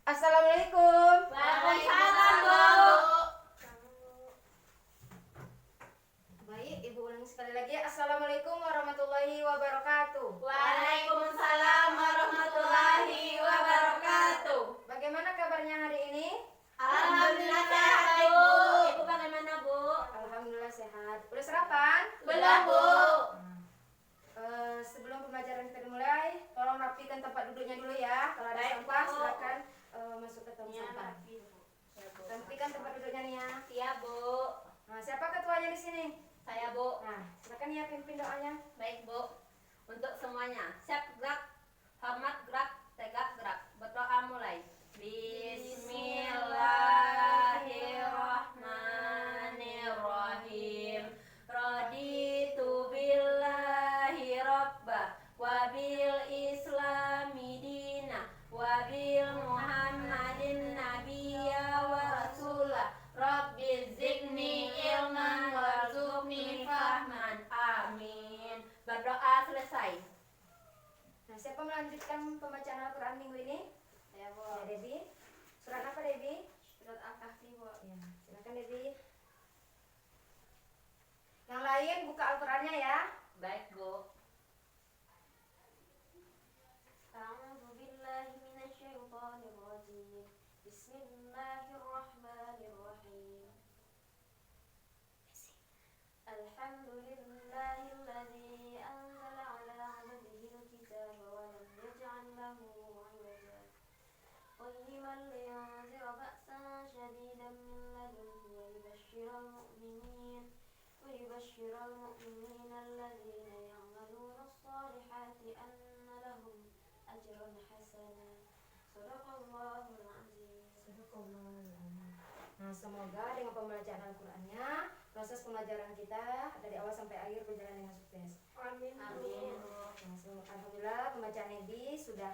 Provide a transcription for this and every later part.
Assalamualaikum. Waalaikumsalam, Bu. Baik, Ibu ulangi sekali lagi. Assalamualaikum warahmatullahi wabarakatuh. Waalaikumsalam warahmatullahi wabarakatuh. Bagaimana kabarnya hari ini? Alhamdulillah sehat, Bu. Ibu bagaimana, Bu? Alhamdulillah sehat. Udah sarapan? Belum, Bu. Sebelum pembelajaran kita dimulai, tolong rapikan tempat duduknya dulu ya. Kalau ada Baik, sampah, Bu. silakan masuk ke tong Iya, sampah. rapi, Bu. Ya, Bu. Rapikan tempat duduknya nih ya. Iya, Bu. Nah, siapa ketuanya di sini? Saya, Bu. Nah, silakan ya pimpin doanya. Baik, Bu. Untuk semuanya, siap gerak, hormat gerak, tegak gerak. Berdoa mulai. Bismillahirrahmanirrahim. Raditu billahi rabba wa bil islami dina wa bil muhammadin nabiyya wa rasulah. Rabbi zidni ilman warzuqni fahman. Amin. Berdoa selesai. Nah, siapa melanjutkan pembacaan Al-Quran minggu ini? Ya, Bu. Ya, Debi. Surat apa, Debi? Surat Al-Kahfi, Bu. Ya, silakan Debi. Yang lain buka Al-Qurannya ya. Baik, Bu. A'udzu billahi minasyaitonir rajim. Bismillahirrahmanirrahim. Alhamdulillahilladzi anzala 'ala 'abdihi al-kitaba wa lam yaj'al lahu 'iwaja. Qayyiman liyunzira ba'san shadidan min ladunhu wa yubashshiral mu'minin الذين يعملون الصالحات أن لهم أجرا حسنا. Sadaqallahul azim. Nah, semoga dengan pembacaan Al-Qurannya, proses pembelajaran kita dari awal sampai akhir berjalan dengan sukses. Amin. Amin. Nah, alhamdulillah pembacaan Debi sudah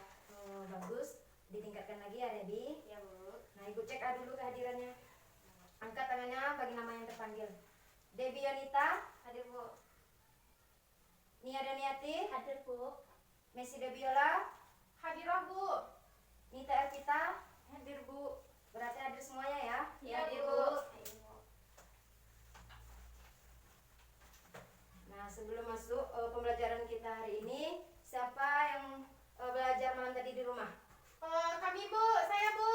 bagus. Ditingkatkan lagi ya Debi. Ya, Bu. Nah, Ibu cek dulu kehadirannya. Angkat tangannya bagi nama yang terpanggil. Debi Yonita, Hadir, Bu. Nia Daniati, Hadir, Bu. Messi Debiola, Hadirah, Bu. Nita Elvita, hadir Bu. Berarti hadir semuanya ya. Ya, Hadir, Bu. Bu. Nah, sebelum masuk pembelajaran kita hari ini, siapa yang belajar malam tadi di rumah? Kami, Bu. Saya, Bu.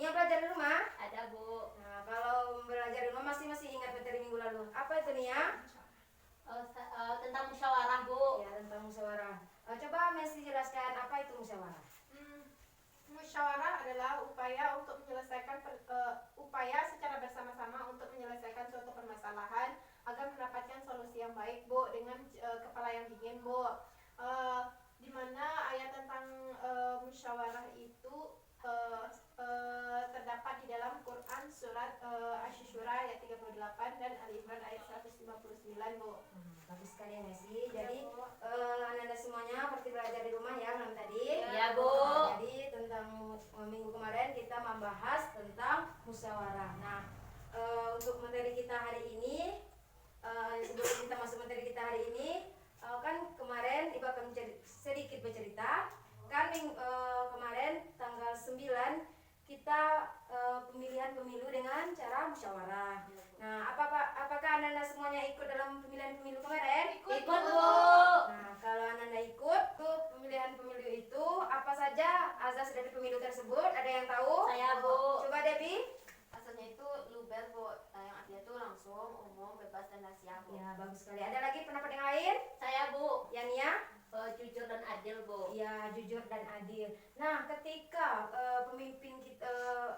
Nia belajar di rumah? Ada, Bu. Nah, kalau belajar di rumah masih ingat materi minggu lalu. Apa itu Nia? Tentang musyawarah, Bu. Ya, tentang musyawarah. Coba Messi jelaskan apa itu musyawarah. Musyawarah adalah upaya untuk menyelesaikan upaya secara bersama-sama untuk menyelesaikan suatu permasalahan agar mendapatkan solusi yang baik, Bu, dengan kepala yang dingin, Bu. Di mana ayat tentang musyawarah itu terdapat di dalam Quran surat Asy-Syura ayat 38 dan Ali Imran ayat 159, Bu. Bagus sekali ya Messi. Jadi anda semuanya seperti belajar di rumah ya malam tadi. Ya, Bu. Jadi tentang minggu kemarin kita membahas tentang musyawarah. Nah, untuk materi kita hari ini, sebelum kita masuk materi kita hari ini, kan kemarin Ibu akan sedikit bercerita. Kan kemarin tanggal 9 kita pemilihan pemilu dengan cara musyawarah. Nah, apakah anda semuanya ikut dalam pemilihan pemilu kemarin? Ikut, Bu. Nah, kalau anda ikut ke pemilihan pemilu itu, apa saja azas dari pemilu tersebut? Ada yang tahu? Saya, Bu. Coba Debi. Asalnya itu luber, Bu. Yang artinya itu langsung, umum, bebas, dan rahasia, Bu. Ya, bagus sekali. Ada lagi pendapat yang lain? Saya, Bu. Yania? Jujur dan adil, Bu. Ya, jujur dan adil. Nah, ketika pemimpin kita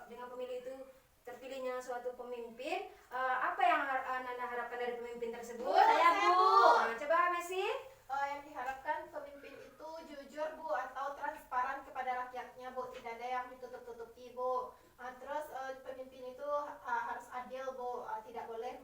dengan pemilu itu terpilihnya suatu pemimpin, apa yang anda harapkan dari pemimpin tersebut? Saya, Bu. Nah, coba Messi. Yang diharapkan pemimpin itu jujur, Bu, atau transparan kepada rakyatnya, Bu. Tidak ada yang ditutup-tutupi, Bu. Terus pemimpin itu harus adil, Bu. Tidak boleh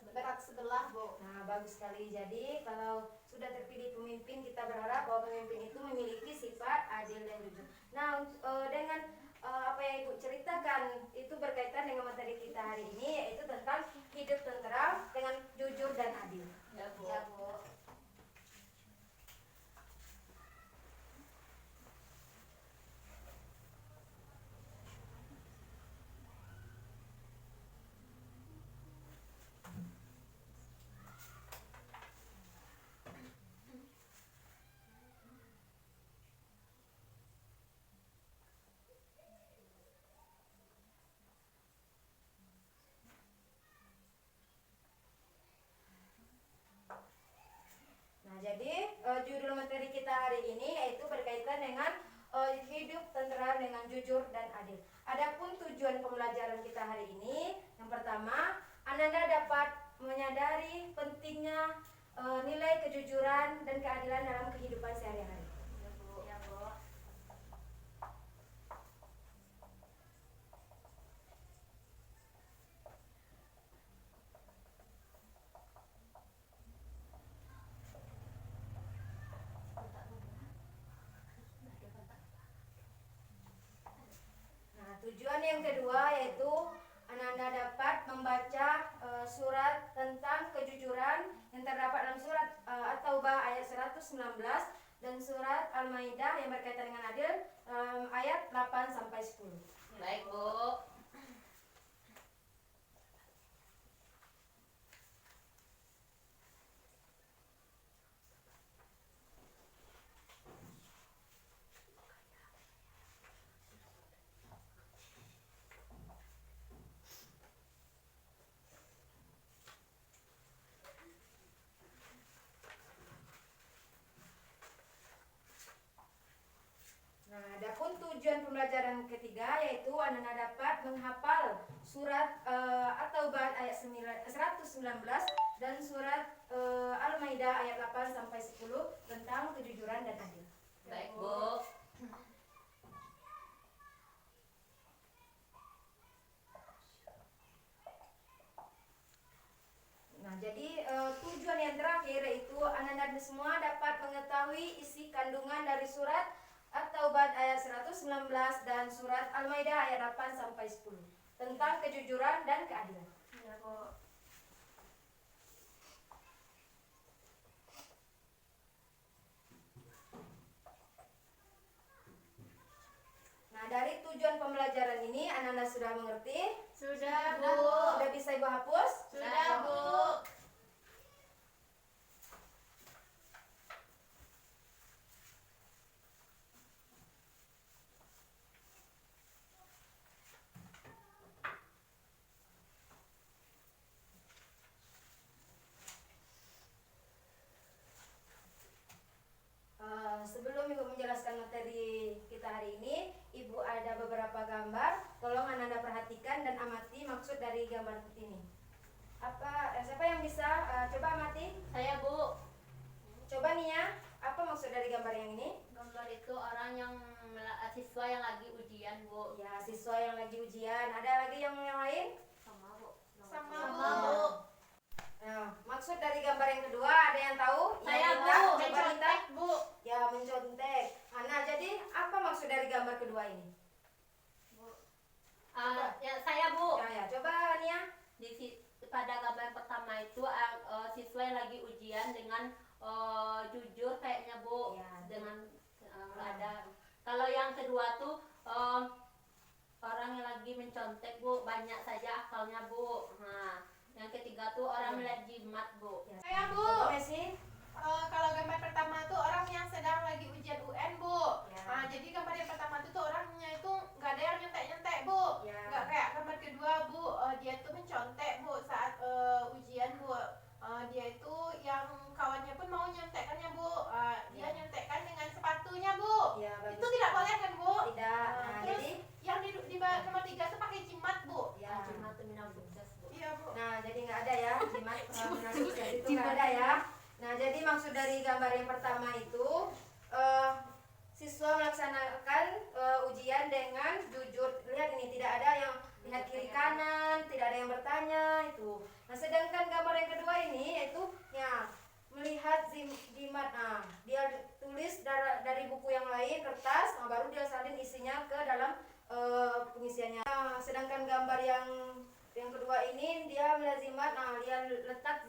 berat sebelah, Bu. Nah, bagus sekali. Jadi, kalau sudah terpilih pemimpin, kita berharap bahwa pemimpin itu memiliki sifat adil dan jujur. Nah, dengan apa yang Ibu ceritakan itu berkaitan dengan materi kita hari ini, yaitu tentang hidup tentram dengan jujur dan adil. Ya, Bu. Ya, Bu. jadi judul materi kita hari ini yaitu berkaitan dengan hidup tentera dengan jujur dan adil. Adapun tujuan pembelajaran kita hari ini, yang pertama, Ananda dapat menyadari pentingnya nilai kejujuran dan keadilan dalam kehidupan sehari-hari. Ya, Bu. Ya, Bu. Nah, tujuan yang kedua yaitu Ananda dapat membaca surat tentang kejujuran yang terdapat dalam surat At-Taubah ayat 119 dan surat Al-Maidah yang berkaitan dengan adil ayat 8 sampai 10. Baik, Bu. Nah, adapun tujuan pembelajaran ketiga yaitu Ananda dapat menghafal surat At-Taubah ayat 119 dan surat Al-Maidah ayat 8 sampai 10 tentang kejujuran dan adil. Baik, Bu. Nah, jadi tujuan yang terakhir yaitu Ananda semua dapat mengetahui isi kandungan dari surat At-Taubah ayat 119 dan surat Al-Maidah ayat 8 sampai 10 tentang kejujuran dan keadilan. Ya, Bu. Nah, dari tujuan pembelajaran ini Ananda sudah mengerti? Sudah, Bu. Sudah bisa Ibu hapus? Sudah, Bu. Sebelum Ibu menjelaskan materi kita hari ini, Ibu ada beberapa gambar. Tolong Ananda perhatikan dan amati maksud dari gambar ini. Siapa yang bisa coba amati? Saya, Bu. Coba Nia, apa maksud dari gambar yang ini? Gambar itu orang yang siswa yang lagi ujian, Bu. Ya, siswa yang lagi ujian. Ada lagi yang lain? Sama, Bu. Sama, Sama, Bu. Nah, maksud dari gambar yang kedua ada yang tahu? Saya, Yang Bu. Coba Lita. Mencontek, Bu. Ya, mencontek. Nah, jadi apa maksud dari gambar kedua ini? Ya, saya, Bu. Ya, coba Nia. Pada gambar pertama itu siswa yang lagi ujian dengan jujur kayaknya, Bu. Ya. Dengan ada. Kalau yang kedua tuh orang yang lagi mencontek, Bu, banyak saja akalnya, Bu. Nah, yang ketiga tuh orang melihat jimat, Bu. Ya. Saya, Bu. Coba Messi. Kalau gambar pertama tuh orang yang sedang lagi ujian UN, Bu. Ya. Jadi gambar yang pertama tuh orangnya itu nggak ada yang nyentek-nyentek, Bu. Ya. Nggak kayak gambar kedua, Bu. Dia tuh mencontek, Bu, saat ujian, Bu. Dia itu yang kawannya pun mau nyontekkannya, Bu. Dia Ya. nyontekkan dengan sepatunya, Bu. Ya, bagus. Itu tidak boleh kan, Bu? Tidak. Nah, Terus jadi yang di nomor 3 tuh pakai jimat, Bu. ya. Jimat itu minang sukses, Bu. Iya, Bu. Nah, jadi nggak ada ya jimat menang sukses itu nggak ada ya. Nah, jadi maksud dari gambar yang pertama itu siswa melaksanakan ujian dengan jujur. Lihat ini tidak ada yang lihat kiri kanan, tidak ada yang bertanya itu. Nah, sedangkan gambar yang kedua ini yaitu ya melihat jimat. Nah, dia tulis dari buku yang lain kertas, nah, baru dia salin isinya ke dalam pengisiannya. Nah, sedangkan gambar yang kedua ini dia melihat jimat, nah dia letak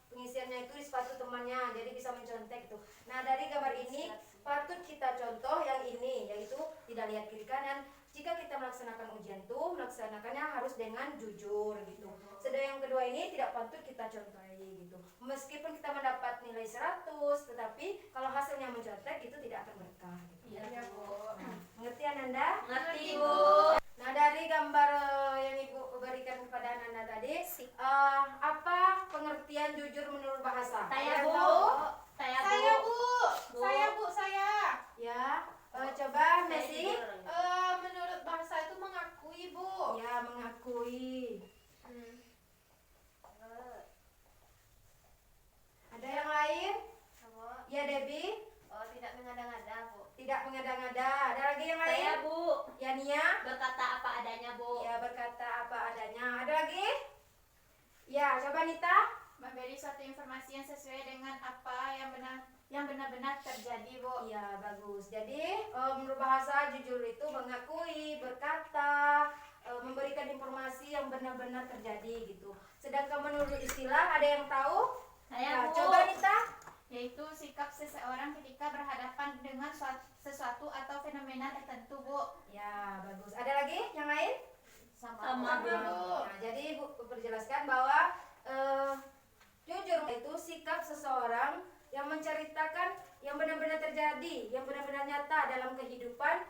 pengisiannya itu di sepatu temannya, jadi bisa mencontek itu. Nah, dari gambar ini patut kita contoh yang ini, yaitu tidak lihat kiri kanan. Jika kita melaksanakan ujian tuh melaksanakannya harus dengan jujur gitu. Sedangkan yang kedua ini tidak patut kita contohi gitu. Meskipun kita mendapat nilai 100, tetapi kalau hasilnya mencontek itu tidak akan berkah gitu. Iya, Bu. Nah, ngerti Ananda? Ngerti, Bu. Nah, dari gambar yang Ibu berikan kepada Ananda tadi, apa pengertian jujur menurut bahasa? Saya, Yang Bu. tahu? Saya, Berkata apa adanya, Bu. Ya, berkata apa adanya. Ada lagi? Ya, coba Nita. Memberi suatu informasi yang sesuai dengan apa yang benar-benar terjadi, Bu. Iya, bagus. Jadi, menurut bahasa jujur itu mengakui, berkata, memberikan informasi yang benar-benar terjadi gitu. Sedangkan menurut istilah, ada yang tahu? Saya, Ya, Bu. coba Nita. Yaitu sikap seseorang ketika berhadapan dengan sesuatu atau fenomena tertentu, Bu. Ya, bagus. Ada lagi yang lain? Sama, Bu. Nah, jadi Bu perjelaskan bahwa jujur itu sikap seseorang yang menceritakan yang benar-benar terjadi, yang benar-benar nyata dalam kehidupan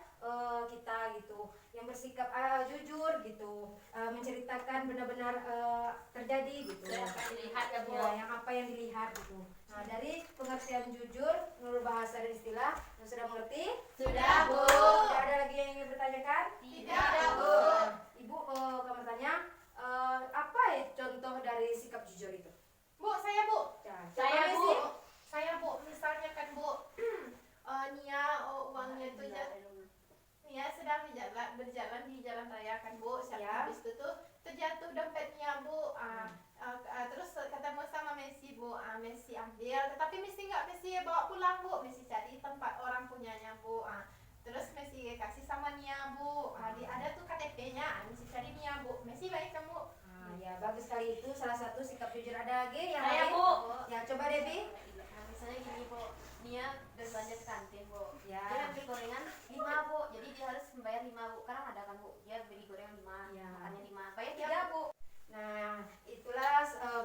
kita gitu, yang bersikap jujur gitu, menceritakan benar-benar terjadi gitu. Yang dilihat ya, Bu. Ya, yang apa yang dilihat gitu. Nah, dari pengertian jujur menurut bahasa dan istilah, sudah mengerti? Sudah, Bu. Tidak ada lagi yang ingin bertanyakan? Tidak, Bu. Ibu, kamu bertanya, apa ya contoh dari sikap jujur itu? Bu, saya, Bu. Ya, Saya, coba Bu. Messi. Saya, Bu, misalnya kan, Bu, Nia uangnya itu Nia sedang berjalan di jalan raya kan, Bu. Ya. Habis itu tuh terjatuh dompetnya, Bu. Terus ketemu sama Messi, Bu. Messi ambil, tetapi Messi nggak Messi bawa pulang, Bu. Messi cari tempat orang punyanya, Bu. Terus Messi kasih sama Nia, Bu. Ada tuh KTP-nya. Messi cari Nia, Bu. Messi baik kamu. Ya, bagus sekali, itu salah satu sikap jujur. Ada lagi yang Saya, lain? Bu. Ya, coba Debbie. Nah, misalnya gini, Bu, Nia berbelanja ke kantin, Bu. Ya. Dia beli gorengan 5, Bu. Jadi dia harus membayar 5, Bu. Karena ada kan, Bu. Dia beli gorengan 5, Ya. makannya 5. Bayar 3, Bu. Nah, itulah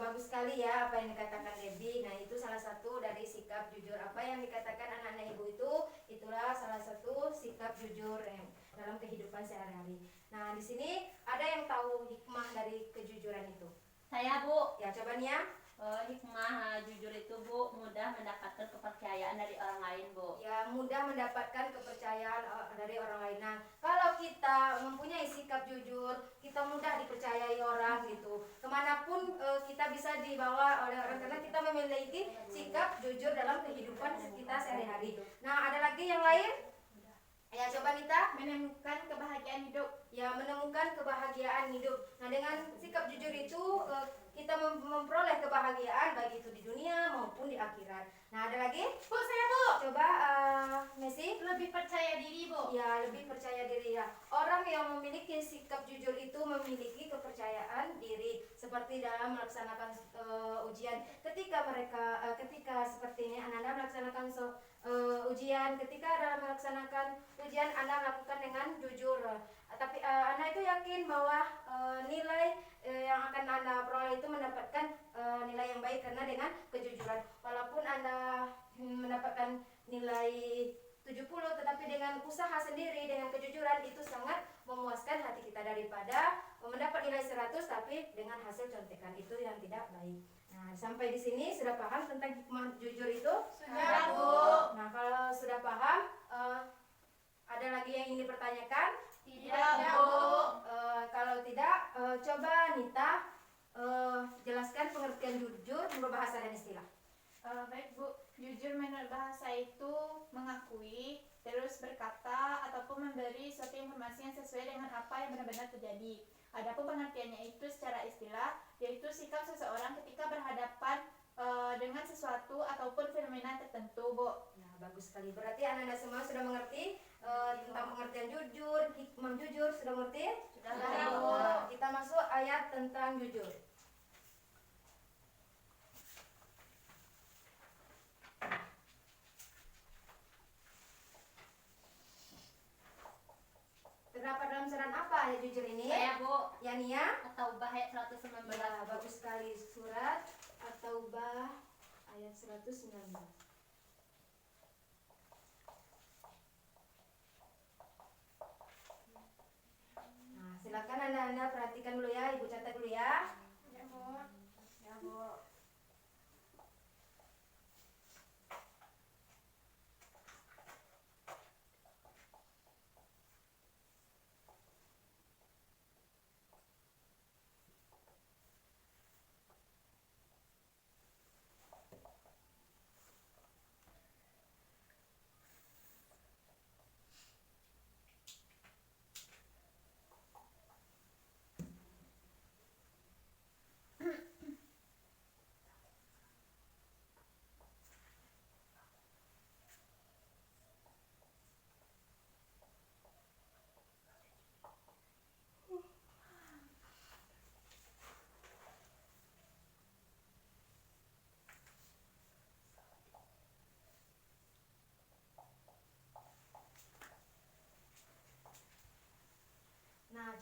bagus sekali ya apa yang dikatakan Debbie. Nah, itu salah satu dari sikap jujur. Apa yang dikatakan anak-anak ibu itu, itulah salah satu sikap jujur yang dalam kehidupan sehari-hari. Nah, di sini ada yang tahu hikmah dari kejujuran itu? Saya, Bu. Ya, coba Nia. Hikmah jujur itu, Bu, mudah mendapatkan kepercayaan dari orang lain, Bu. Ya, mudah mendapatkan kepercayaan dari orang lain. Nah, kalau kita mempunyai sikap jujur, kita mudah dipercayai orang gitu. Kemanapun kita bisa dibawa oleh orang karena kita memiliki sikap jujur dalam kehidupan kita sehari-hari. Nah, ada lagi yang lain? Ya, coba Nita. Menemukan kebahagiaan hidup. Ya, menemukan kebahagiaan hidup. Nah, dengan sikap jujur itu kita memperoleh kebahagiaan baik itu di dunia maupun di akhirat. Nah, ada lagi? Bu, saya, Bu. Coba Messi. Lebih percaya diri, Bu. Ya, lebih percaya diri ya. Orang yang memiliki sikap jujur itu memiliki kepercayaan diri seperti dalam melaksanakan ujian. Ketika seperti ini anak-anak melaksanakan ujian, ketika dalam melaksanakan ujian Anda melakukan dengan jujur. Tapi Anda itu yakin bahwa nilai yang akan Anda peroleh itu mendapatkan nilai yang baik karena dengan kejujuran. Walaupun Anda mendapatkan nilai 70 tetapi dengan usaha sendiri dengan kejujuran itu sangat memuaskan hati kita daripada mendapat nilai 100 tapi dengan hasil contekan itu yang tidak baik. Nah, sampai di sini sudah paham tentang hikmah jujur itu? Sudah, Bu. Nah, kalau sudah paham, ada lagi yang ingin dipertanyakan? Tidak, Bu. Kalau tidak, coba Nita jelaskan pengertian jujur menurut bahasa dan istilah. Baik, Bu. Jujur menurut bahasa itu mengakui, terus berkata, ataupun memberi suatu informasi yang sesuai dengan apa yang benar-benar terjadi. Adapun pengertiannya itu secara istilah, yaitu sikap seseorang ketika berhadapan dengan sesuatu ataupun fenomena tertentu, Bu. Ya, bagus sekali. Berarti anak-anak semua sudah mengerti tentang pengertian jujur, hikmah jujur, sudah mengerti? Sudah, Nah, Bu. kita masuk ayat tentang jujur. Terdapat dalam surat apa ayat jujur ini? Saya, Bu. Ya, Nia? At-Taubah ayat 119. Ya, bagus sekali. Surat At-Taubah ayat 119. Nah, silakan Anda perhatikan dulu ya, Ibu catat dulu ya. Ya, Bu. Ya, Bu.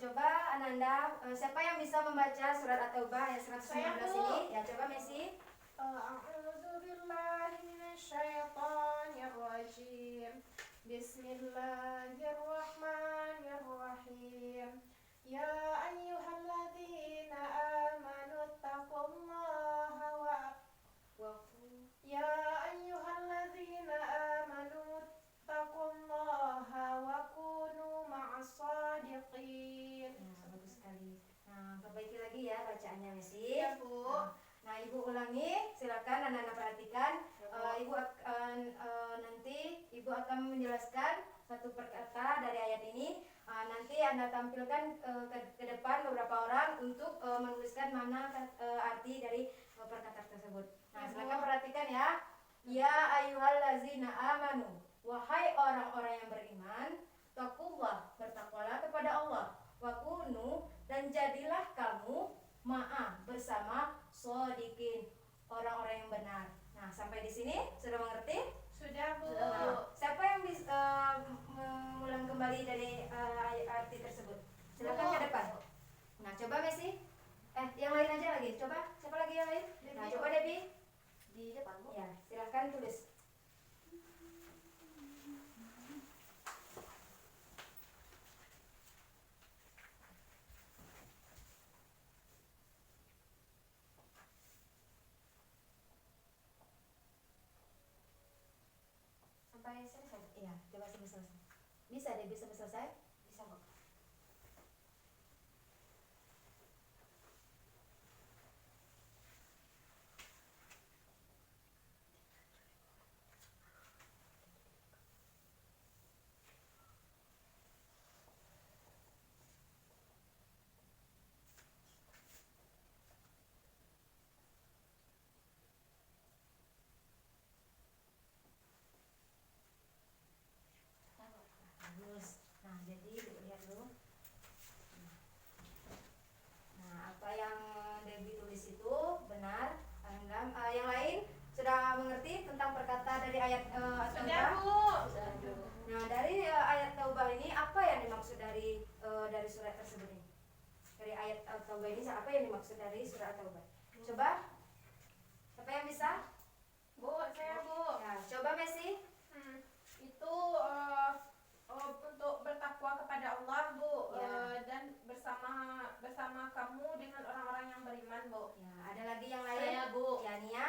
coba Ananda, siapa yang bisa membaca surat At-Taubah ayat 119 Saya, Bu. ini? Ya, coba Messi. A'udzu billahi minasyaitonir rajim. Bismillahirrahmanirrahim. Ya ayyuhalladzina amanu taqullaha Ya ayyuhalladzina amanu taqullaha wa kunu ma'as shadiqin. Nah, bagus sekali. Nah, perbaiki lagi ya bacaannya Messi. Ya, Bu. Nah, Ibu ulangi, silakan Anda perhatikan. Nanti Ibu akan menjelaskan satu per kata dari ayat ini. Nanti Anda tampilkan ke depan beberapa orang untuk menuliskan mana arti dari perkataan tersebut. Nah, Ya, Bu. silakan perhatikan ya. Ya ayyuhallazina amanu, wahai orang-orang yang beriman, taqullah, bertakwalah kepada Allah. Wa kunu, dan jadilah kamu bersama shodiqin, orang-orang yang benar. Nah, sampai di sini sudah mengerti? Sudah, Bu. Nah, siapa yang bisa mengulang kembali dari arti tersebut? Silakan ke depan. Nah, coba Messi. Yang lain aja lagi. Coba, siapa lagi yang lain? Nah, coba Debbie. Di depan, Bu. Ya, silakan tulis. Sampai selesai. Iya, coba sampai selesai. Bisa Debbie sampai selesai? Bisa kok. Bagus. Nah, jadi lihat dulu. Nah, apa yang Debbie tulis itu benar. Yang lain sudah mengerti tentang perkata dari ayat Sudah, At-Taubah? Bu. Nah, dari ayat Taubah ini apa yang dimaksud dari surat tersebut ini? Dari ayat Taubah ini apa yang dimaksud dari surat Taubah? Coba, siapa yang bisa? Bu, saya, Bu. Ya, coba Messi. Itu untuk bertakwa kepada Allah, Bu. Ya. Dan bersama kamu dengan orang-orang yang beriman, Bu. Ya, ada lagi yang lain? Saya, Bu. Ya, Nia.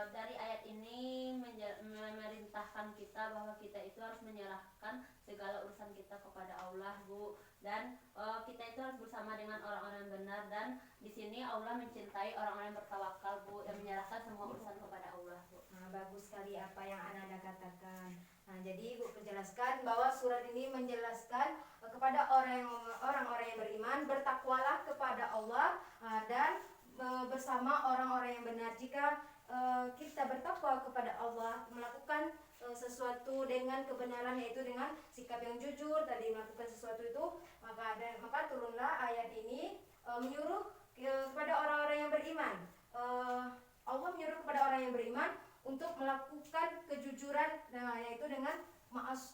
Dari ayat ini memerintahkan kita bahwa kita itu harus menyerahkan segala urusan kita kepada Allah, Bu. Dan kita itu harus bersama dengan orang-orang yang benar, dan di sini Allah mencintai orang-orang yang bertawakal, Bu, yang menyerahkan semua urusan kepada Allah, Bu. Nah, bagus sekali apa yang Ananda katakan. Nah, jadi Ibu menjelaskan bahwa surat ini menjelaskan kepada orang-orang yang beriman, bertakwalah kepada Allah dan bersama orang-orang yang benar. Jika kita bertakwa kepada Allah, melakukan sesuatu dengan kebenaran, yaitu dengan sikap yang jujur tadi, melakukan sesuatu itu, maka turunlah ayat ini menyuruh kepada orang-orang yang beriman. Allah menyuruh kepada orang yang beriman untuk melakukan kejujuran, yaitu dengan ma'as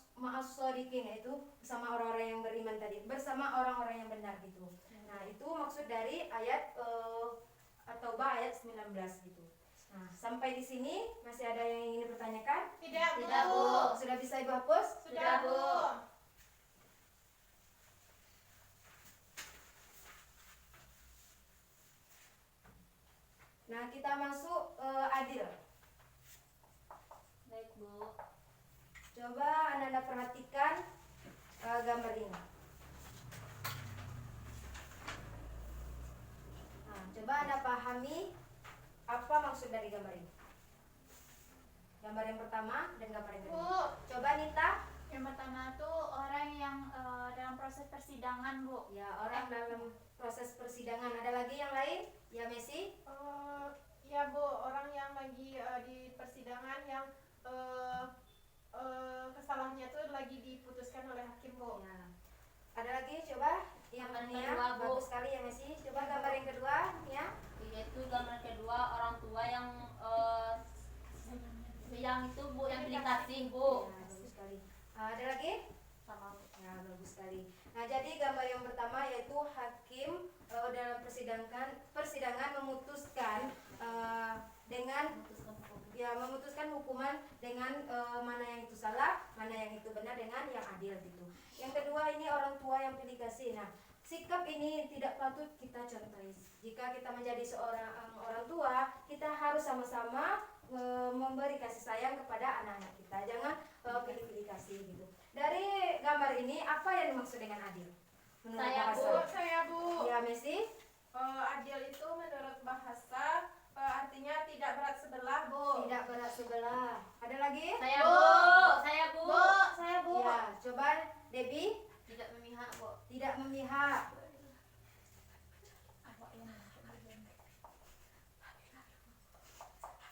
shodiqin, yaitu bersama orang-orang yang beriman tadi, bersama orang-orang yang benar gitu. Nah, itu maksud dari ayat At-Taubah ayat 19 gitu. Nah, sampai di sini masih ada yang ingin dipertanyakan? Tidak, Bu. Tidak, Bu. Sudah bisa Ibu hapus? Sudah, Bu. Nah, kita masuk adil. Baik, Bu. Coba Anda perhatikan gambar ini. Nah, coba Anda pahami apa maksud dari gambar ini. Gambar yang pertama dan gambar yang kedua. Bu, Coba Nita. Yang pertama tuh orang yang dalam proses persidangan, Bu. Ya, orang dalam proses persidangan. Ada lagi yang lain? Ya, Messi. ya, Bu, orang yang lagi di persidangan yang kesalahannya tuh lagi diputuskan oleh hakim, Bu. Ya. Ada lagi? Coba yang Gambar Nia. kedua, Bu. Bagus sekali ya, Messi. Coba gambar yang kedua, ya. Yaitu gambar kedua, orang tua yang itu, Bu, yang pilih kasih, Bu. Ya, bagus sekali. Ada lagi? Sama, Bu. Ya, bagus sekali. sekali. Nah, jadi gambar yang pertama yaitu hakim dalam persidangan memutuskan dengan memutuskan hukuman dengan mana yang itu salah, mana yang itu benar dengan yang adil gitu. Yang kedua ini orang tua yang pilih kasih. Nah, sikap ini tidak patut kita contohi. Jika kita menjadi seorang orang tua, kita harus sama-sama memberi kasih sayang kepada anak-anak kita. Jangan pilih-pilih kasih gitu. Dari gambar ini apa yang dimaksud dengan adil? Menurut bahasa. Bu. Ya, Messi. Adil itu menurut bahasa artinya tidak berat sebelah, Bu. Tidak berat sebelah. Ada lagi? Saya Bu. Bu. Saya Bu. Ya, coba Debbie. Tidak memihak, Bu. Tidak memihak.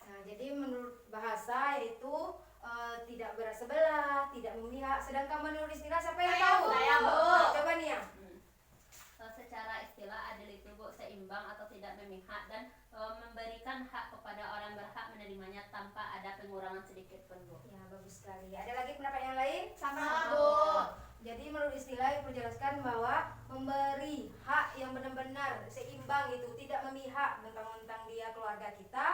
Nah, jadi menurut bahasa yaitu tidak berat sebelah, tidak memihak. Sedangkan menurut istilah siapa yang tahu? Saya, Bu. Coba nih ya. Secara istilah adil itu Bu seimbang atau tidak memihak dan memberikan hak kepada orang berhak menerimanya tanpa ada pengurangan sedikit pun Bu. Ya, bagus sekali. Ada lagi pendapat yang lain? Sama, Bu. Jadi menurut istilah yang menjelaskan bahwa memberi hak yang benar-benar seimbang itu, tidak memihak mentang-mentang dia keluarga kita.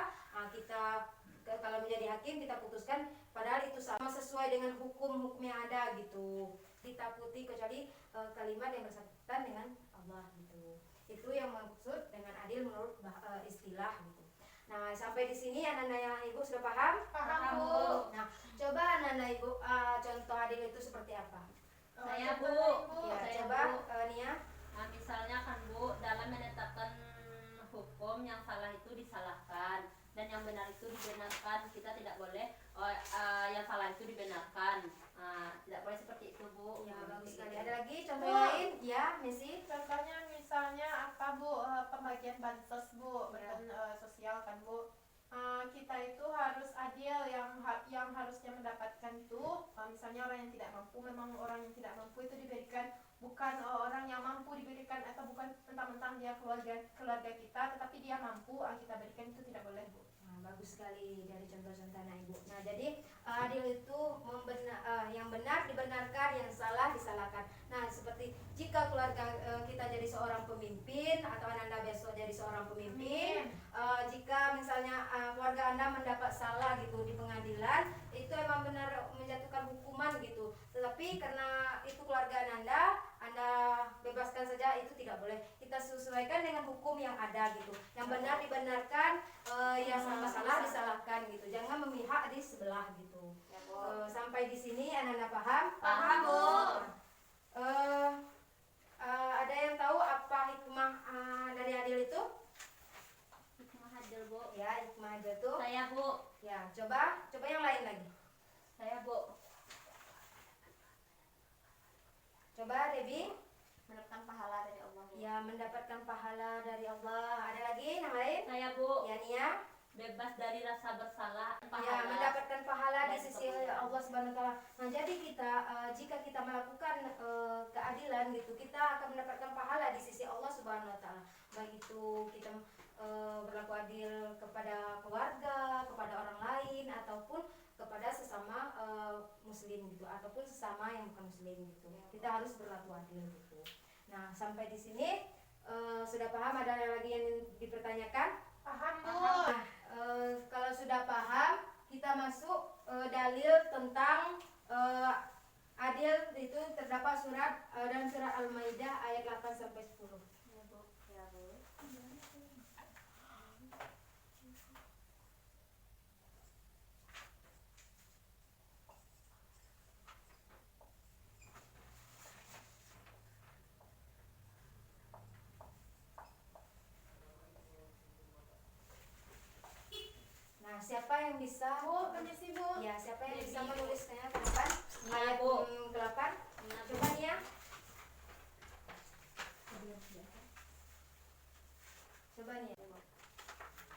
Kalau menjadi hakim kita putuskan padahal itu sama sesuai dengan hukum yang ada gitu. Ditakuti kecuali kalimat yang bersangkutan dengan Allah gitu. Itu yang maksud dengan adil menurut istilah gitu. Nah, sampai di sini anak-anak yang Ibu sudah paham? Paham, Bu. Nah, coba anak-anak Ibu contoh adil itu seperti apa? Saya Bu. Ya, Saya coba Bu. Nia. Nah, misalnya kan Bu dalam menetapkan hukum yang salah itu disalahkan dan yang benar itu dibenarkan. Kita tidak boleh yang salah itu dibenarkan. Tidak boleh seperti itu Bu. Ya, bagus sekali. Gitu. Ada lagi contoh Bu. yang lain? Ya, Messi. Contohnya misalnya apa, Bu? Pembagian bansos, Bu. Ya. Bantuan sosial kan, Bu. Kita itu harus adil, yang harusnya mendapatkan itu misalnya orang yang tidak mampu, memang orang yang tidak mampu itu diberikan, bukan orang yang mampu diberikan, atau bukan mentang-mentang dia keluarga kita tetapi dia mampu kita berikan, itu tidak boleh, Bu. Nah, bagus sekali dari contoh-contoh anak Ibu. Nah, jadi adil itu yang benar dibenarkan, yang salah disalahkan. Nah, seperti jika keluarga kita jadi seorang pemimpin atau Anda besok jadi seorang pemimpin, jika misalnya keluarga Anda mendapat salah gitu di pengadilan, itu emang benar menjatuhkan hukuman gitu. Tetapi karena itu keluarga Anda bebaskan saja, itu tidak boleh. Kita sesuaikan dengan hukum yang ada gitu. Yang benar dibenarkan, yang salah disalahkan gitu. Jangan memihak di sebelah gitu. Ya, Bu. Sampai di sini anak-anak paham? Paham, Bu. Ada yang tahu apa hikmah dari adil itu? Hikmah adil Bu. Ya, hikmah adil itu. Saya Bu. Ya, coba yang lain lagi. Saya Bu. Coba Debbie. Mendapatkan pahala dari Allah, Bu. Ya, mendapatkan pahala dari Allah. Ada lagi yang lain? Saya Bu. Ya, Nia. Bebas dari rasa bersalah. Ya, Pahala. mendapatkan pahala di Dan sisi kemuliaan. Allah Subhanahu wa taala. Nah, jadi kita jika kita melakukan keadilan gitu, kita akan mendapatkan pahala di sisi Allah Subhanahu wa taala. Baik itu kita berlaku adil kepada keluarga, kepada orang lain ataupun kepada sesama muslim gitu ataupun sesama yang bukan muslim gitu. Kita harus berlaku adil gitu. Nah, sampai di sini sudah paham? Ada lagi yang dipertanyakan? Paham, Bu. Nah, kalau sudah paham, kita masuk dalil tentang adil itu terdapat dalam surat Al-Maidah ayat 8 sampai 10. Ya, Bu. Ya, Bu. Nah, siapa yang bisa? Bu, permisi, Bu. Ya, siapa yang bisa Debbie, Bu. menulisnya ke depan? Ayat Bu. ke-8. Nah, Bu. Coba Nia. Coba Nia.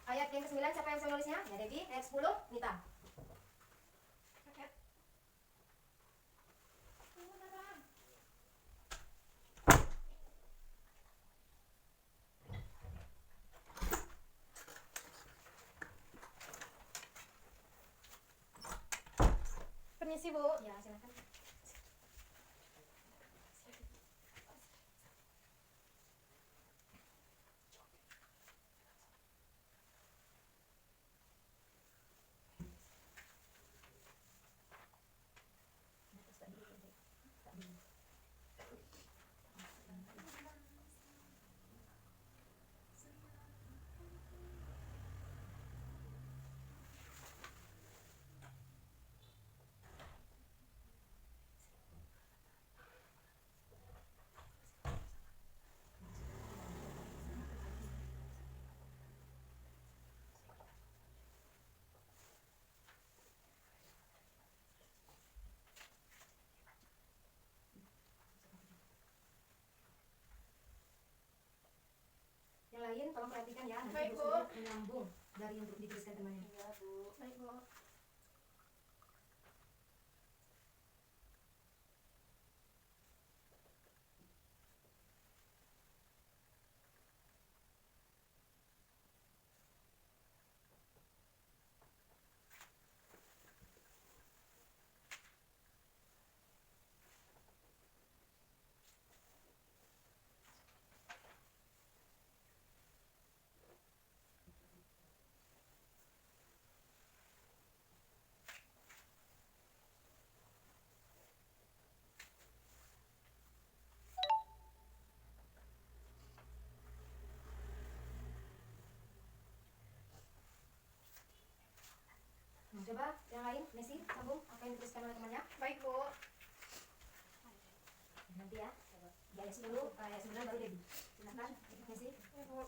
Ayat yang ke-9 siapa yang bisa menulisnya? Ya, Debbie. Ayat 10, Nita. Permisi, Bu. Ya, silakan. lain tolong perhatikan ya, nanti Baik, Bu Bu. Sumi menyambung dari yang dituliskan temannya. Iya bu. Baik, Bu. Nah, coba yang lain, Messi, sambung apa yang dituliskan oleh temannya. Baik, Bu. Nanti ya, di ayat 10 ke ayat 9 baru Debbie. Silakan, Messi. Baik, Bu.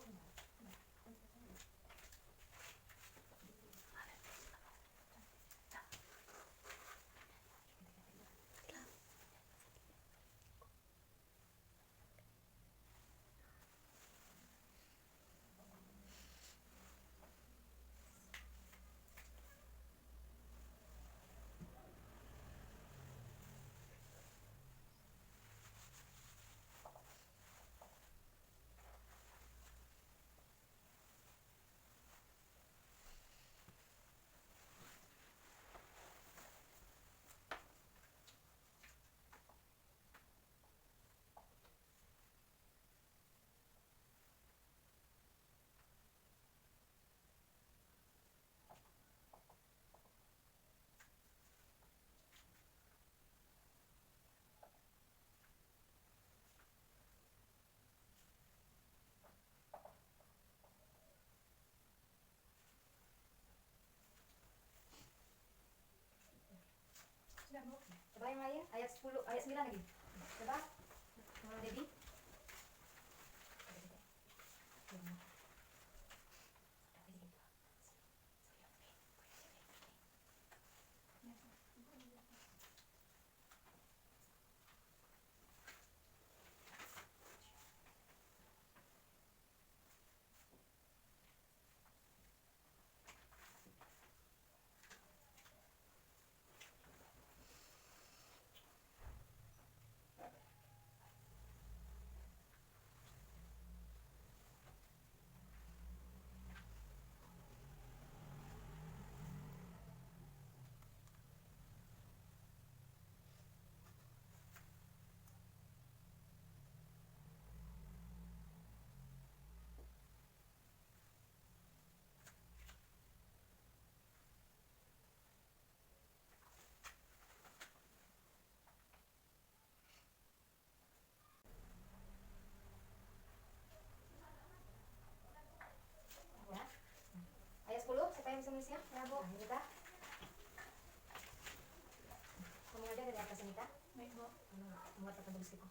Sudah, Bu. Coba yang lain, ayat 10, ayat 9 lagi. Coba, Debbie. Ya. Ayat 10, siapa yang bisa nulisnya? Ya, Bu. Nah, Nita. Kamu aja dari atas Nita. Baik, Bu. Muat akan tulis itu.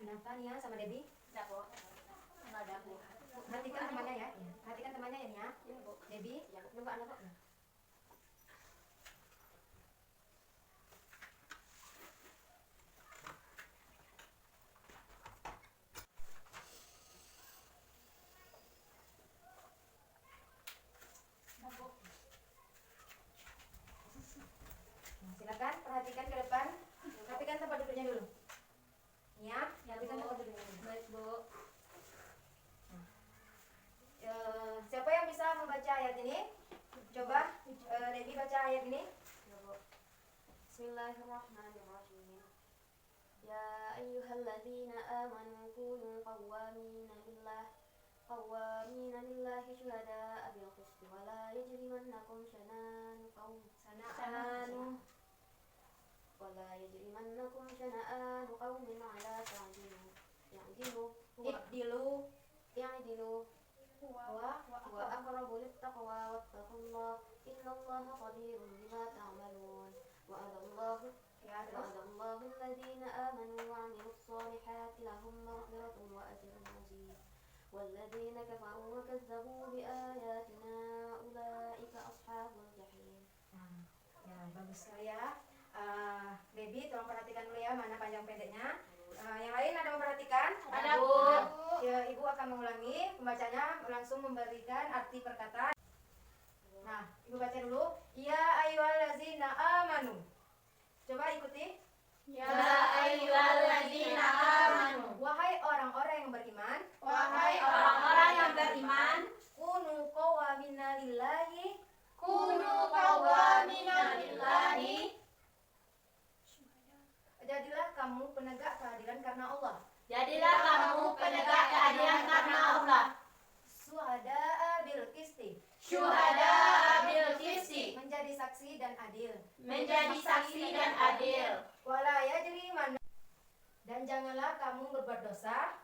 Kenapa Nia sama Debbie? Enggak bu. Enggak ada bu. Perhatikan temannya ya. Perhatikan temannya ya Nia. Iya bu. Debbie, nunggu anak kok. Nah, silakan perhatikan ke depan. Rapikan tempat duduknya dulu. Nia, rapikan tempat duduknya dulu. Baik bu. Siapa yang bisa membaca ayat ini? Coba Debbie baca ayat ini. Ya bu. Bismillahirrahmanirrahim. Ya ayyuhalladzina amanu kunu qawwamina lillahi syuhada'a bil qisti wa la yajrimannakum shana'anu qaumin ala ta'dilu i'dilu wa aqrabu lit-taqwa wattaqullah innallaha khabirun bima ta'malun wa وعد الله Ya, terus. وعد الله الذين آمنوا وعملوا الصالحات لهم مغفرة وأجر عظيم والذين كفروا وكذبوا بآياتنا أولئك أصحاب الجحيم. Ya, bagus sekali ya. Baby, tolong perhatikan dulu ya mana panjang pendeknya. Yang lain ada memperhatikan? Ada, Bu. Ya, Ibu akan mengulangi pembacanya langsung memberikan arti perkataan. Nah, Ibu baca dulu. Ya ayyuhallazina amanu. Coba ikuti. Ya ayyuhalladzina amanu. Wahai orang-orang yang beriman, Wahai orang-orang yang beriman, kunu qawwamina lillahi. kunu qawwamina lillahi. Jadilah kamu penegak keadilan karena Allah. Jadilah kamu penegak keadilan karena Allah. Suhada'a bil qisti. Syuhada bil qisti. Menjadi saksi dan adil. Menjadi saksi dan adil. Wala yajriman. Dan janganlah kamu berbuat dosa.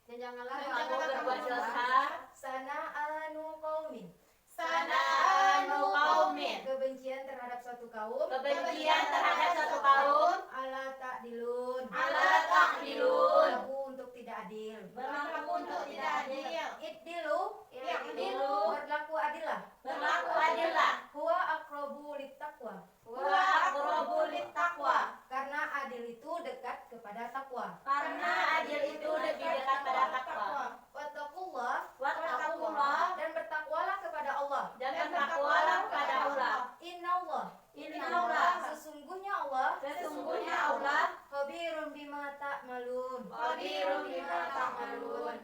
Dan janganlah Kamu berbuat dosa. Sana'anu qaumin. Sana'anu qaumin. Kebencian terhadap suatu kaum. Kebencian terhadap satu kaum. Ala ta'dilun. Ala ta'dilun. Berlaku untuk tidak adil. Berlaku untuk tidak adil. Iddilu. I'dilu. Berlaku adillah. Berlaku adillah. Huwa aqrabu littaqwa. Wa aqrabu littaqwa. Karena adil itu dekat kepada takwa. Karena adil itu lebih dekat pada takwa. Wattaqullah. Wattaqullah. Dan bertakwalah kepada Allah. Dan bertakwalah kepada Allah. Innallah. Innallah. Sesungguhnya Allah. Sesungguhnya Allah Khabirun bima ta'malun. khabirun bima ta'malun.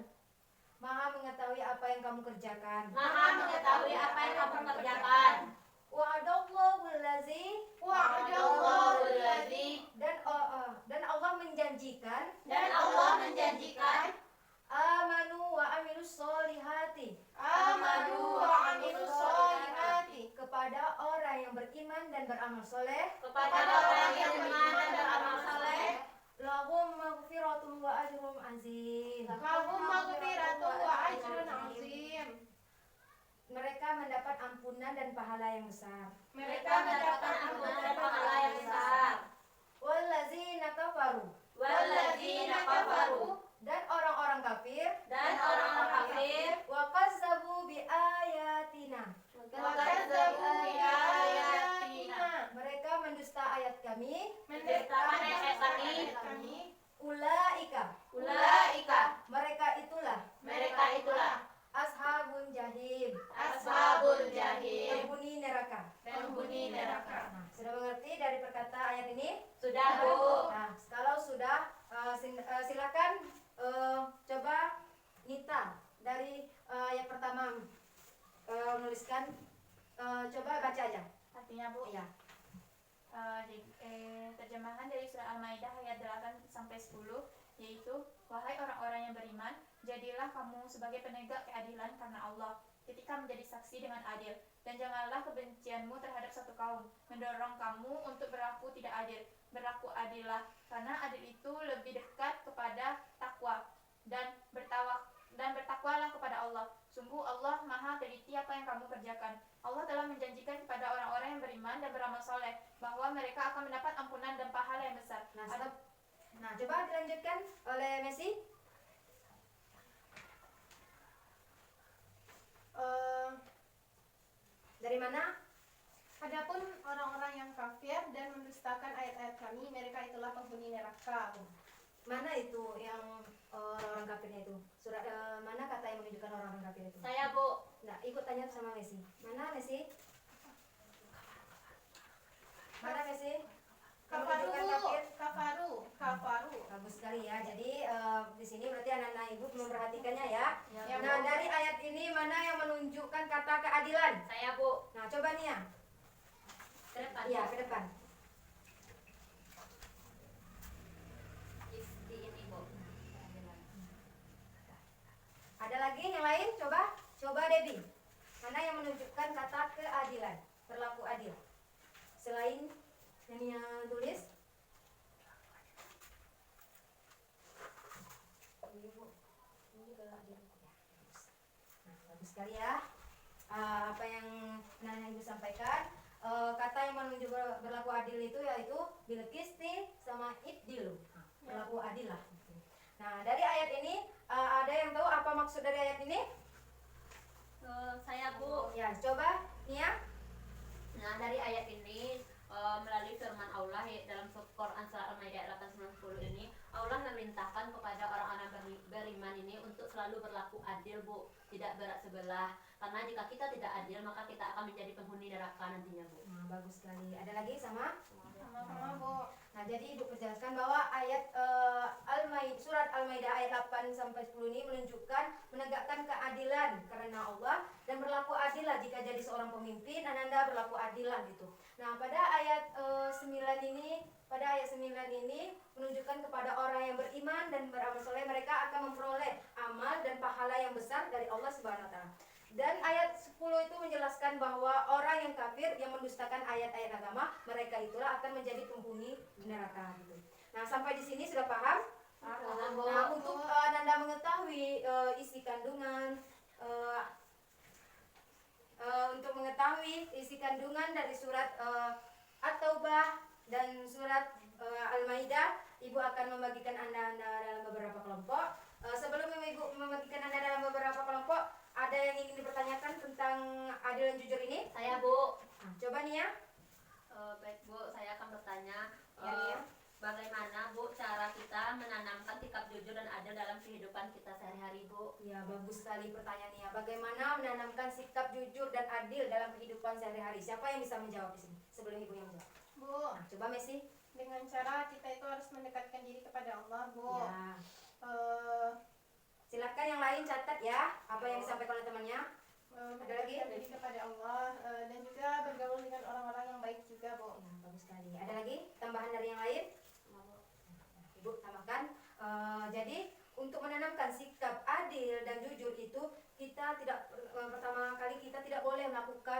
Maha mengetahui apa yang kamu kerjakan. Maha mengetahui apa yang kamu kerjakan. Wa'adallahu allazi. Wa'adallahu allazi. Dan Allah menjanjikan. Dan Allah menjanjikan Amanu wa amilus solihati. amanu wa amilus solihati. Kepada orang yang beriman dan beramal soleh. Kepada orang yang beriman dan beramal saleh. Lahum maghfiratun wa ajrun azim. Lahum maghfiratun wa ajrun azim. Mereka mendapat ampunan dan pahala yang besar. Mereka mendapatkan ampunan dan pahala yang besar. Wallazina kafaru. Walladzina kafaru. Dan orang-orang kafir. Dan orang-orang kafir. Wa kazzabu bi ayatina. Wa kazzabu bi ayatina. Mereka mendusta ayat kami. Mendustakan ayat kami. Ulaika. Ulaika. Mereka itulah. Mereka itulah Ashabun jahim. ashabul jahim. Penghuni neraka. Penghuni neraka. Nah, sudah mengerti dari perkata ayat ini? Sudah, Bu. Nah, kalau sudah silakan coba Nita dari ayat pertama menuliskan, coba baca aja. Artinya, Bu, Iya. terjemahan dari surah Al-Maidah ayat 8 sampai 10, yaitu wahai orang-orang yang beriman, jadilah kamu sebagai penegak keadilan karena Allah ketika menjadi saksi dengan adil, dan janganlah kebencianmu terhadap satu kaum mendorong kamu untuk berlaku tidak adil. Berlaku adillah, karena adil itu lebih dekat kepada takwa, dan bertakwalah kepada Allah. Sungguh Allah Maha teliti apa yang kamu kerjakan. Allah telah menjanjikan kepada orang-orang yang beriman dan beramal soleh bahwa mereka akan mendapat ampunan dan pahala yang besar. Nah, stop. Nah, coba dilanjutkan oleh Messi. Dari mana? Adapun orang-orang yang kafir dan mendustakan ayat-ayat kami, mereka itulah penghuni neraka. Mana itu yang orang kafirnya itu? Surat mana kata yang menunjukkan orang kafir itu? Saya, Bu. Nah, ikut tanya sama Messi. Mana Messi? Mana Messi? Yang Kafaru, menunjukkan kafir? kafaru. Bagus sekali ya. Jadi di sini berarti anak-anak ibu memperhatikannya ya. Ya, Nah, Bu. dari ayat ini mana yang menunjukkan kata keadilan? Saya, Bu. Nah, coba nih ya. Ke depan. Iya, ke depan. Di ini, Bu. Ada lagi yang lain? Coba Debbie. Mana yang menunjukkan kata keadilan? Berlaku adil. Selain yang tulis. Ini Bu. Ini ke adil. Ya, bagus. Nah, bagus sekali ya. Apa yang Nana Ibu sampaikan, kata yang berlaku adil itu yaitu bil qisti sama idil. Nah, berlaku adil lah. Nah, dari ayat ini ada yang tahu apa maksud dari ayat ini? Saya Bu. Ya, coba Nia. Nah, dari ayat ini melalui firman Allah dalam Quran surah Al-Maidah ayat 8-10 ini, Allah memerintahkan kepada orang-orang beriman ini untuk selalu berlaku adil, Bu, tidak berat sebelah. Karena jika kita tidak adil, maka kita akan menjadi penghuni neraka nantinya, Bu. Nah, bagus sekali. Ada lagi sama? Sama-sama Bu. Nah, jadi Ibu perjelaskan bahwa ayat surat Al-Maidah ayat 8 sampai 10 ini menunjukkan menegakkan keadilan karena Allah dan berlaku adillah jika jadi seorang pemimpin Anda berlaku adillah gitu. Nah, pada ayat 9 ini menunjukkan kepada orang yang beriman dan beramal soleh mereka akan memperoleh amal dan pahala yang besar dari Allah Subhanahu wa taala. Dan ayat 10 itu menjelaskan bahwa orang yang kafir yang mendustakan ayat-ayat agama, mereka itulah akan menjadi penghuni neraka gitu. Nah, sampai di sini sudah paham? Nah, untuk Anda mengetahui isi kandungan dari surat At-Taubah dan surat Al-Maidah, Ibu akan membagikan Anda dalam beberapa kelompok. Sebelum Ibu membagikan Anda dalam beberapa kelompok, ada yang ingin dipertanyakan tentang adil dan jujur ini? Saya, Bu. Nah, coba nih ya. Baik, Bu, saya akan bertanya. Ya, Nia. Bagaimana, Bu, cara kita menanamkan sikap jujur dan adil dalam kehidupan kita sehari-hari, Bu? Ya, bagus sekali pertanyaannya. Bagaimana menanamkan sikap jujur dan adil dalam kehidupan sehari-hari? Siapa yang bisa menjawab di sini? Sebelum Ibu yang menjawab. Bu, Nah, coba Messi. dengan cara kita itu harus mendekatkan diri kepada Allah, Bu. Ya. Eh, Silakan yang lain catat ya apa yang disampaikan oleh temannya. mendekatkan diri kepada Allah dan juga bergaul dengan orang-orang yang baik juga, Bu. Ya, bagus sekali. Ada lagi tambahan dari yang lain? Ibu tambahkan. Jadi untuk menanamkan sikap adil dan jujur itu kita tidak pertama kali kita tidak boleh